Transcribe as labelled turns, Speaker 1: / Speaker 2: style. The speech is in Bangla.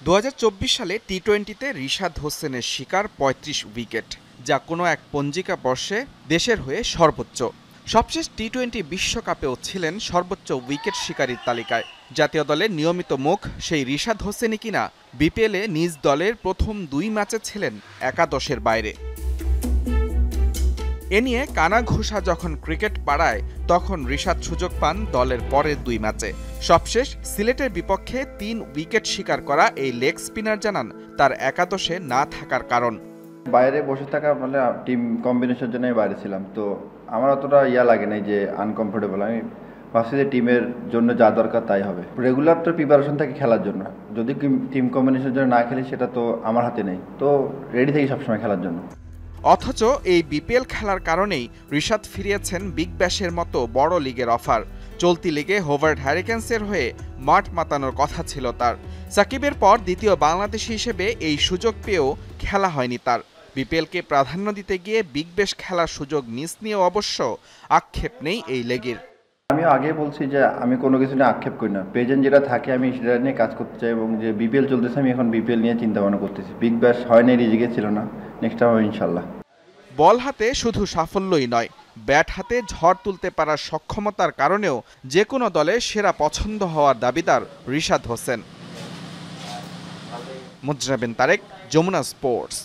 Speaker 1: 2024 সালে টি-20তে রিশাদ হোসেনের শিকার ৩৫ উইকেট, যা কোনো এক পঞ্জিকা বর্ষে দেশের হয়ে সর্বোচ্চ। সবশেষ টি-20 বিশ্বকাপেও ছিলেন সর্বোচ্চ উইকেট শিকারীর তালিকায়। জাতীয় দলের নিয়মিত মুখ সেই রিশাদ হোসেনই কিনা বিপিএলে নিজ দলের প্রথম 2 ম্যাচে ছিলেন একাদশের বাইরে। এ নিয়ে কানাঘুষা যখন ক্রিকেট পাড়ায়, তখন রিশাদ সুযোগ পান দলের পরের 2 ম্যাচে। সবশেষ সিলেটের বিপক্ষে 3 উইকেট শিকার করা এই লেগ স্পিনার জানান তার একাদশে না থাকার কারণ।
Speaker 2: বাইরে বসে থাকা মানে টিম কম্বিনেশনের জন্য আমি বাইরে ছিলাম, তো আমার অতটা লাগে নাই যে আনকমফোর্টেবল। আমি ভাবছি যে টিমের জন্য যা দরকার তাই হবে। রেগুলার তো প্রিপারেশন থাকে খেলার জন্য, যদি টিম কম্বিনেশনের জন্য না খেলি সেটা তো আমার হাতে নেই, তো রেডি থাকি সবসময় খেলার জন্য।
Speaker 1: অথচ এই বিপিএল খেলার কারণেই রিশাদ ফিরিয়েছেন বিগ ব্যাশের মতো বড় লিগের অফার। চলতি লিগে হোভার্ড হ্যারিকেন্সের হয়ে মাঠ মাতানোর কথা ছিল তার। সাকিবের পর দ্বিতীয় বাংলাদেশি হিসেবে এই সুযোগ পেয়েও খেলা হয়নি তার। বিপিএলকে প্রাধান্য দিতে গিয়ে বিগ ব্যাশ খেলার সুযোগ মিস নিয়েও অবশ্য আক্ষেপ নেই এই লেগের।
Speaker 2: আমি আগে বলছি যে আমি কোনো কিছু নিয়ে আক্ষেপ করি না, প্রেজেন্ট যেটা থাকে আমি সেটা নিয়ে কাজ করতে চাই, এবং যে বিপিএল চলতেছে আমি এখন বিপিএল নিয়ে চিন্তা ভাবনা করতেছি। বিগ ব্যাশ হয় নাই, রিজিকে ছিল না, নেক্সট টাইম হবে ইনশাল্লাহ।
Speaker 1: বল হাতে শুধু সাফল্যই নয়, ব্যাট হাতে ঝড় তুলতে পারার সক্ষমতার কারণেও যে কোনো দলে সেরা পছন্দ হওয়ার দাবিদার রিশাদ হোসেন। মুজরাবিন তারেক, যমুনা স্পোর্টস।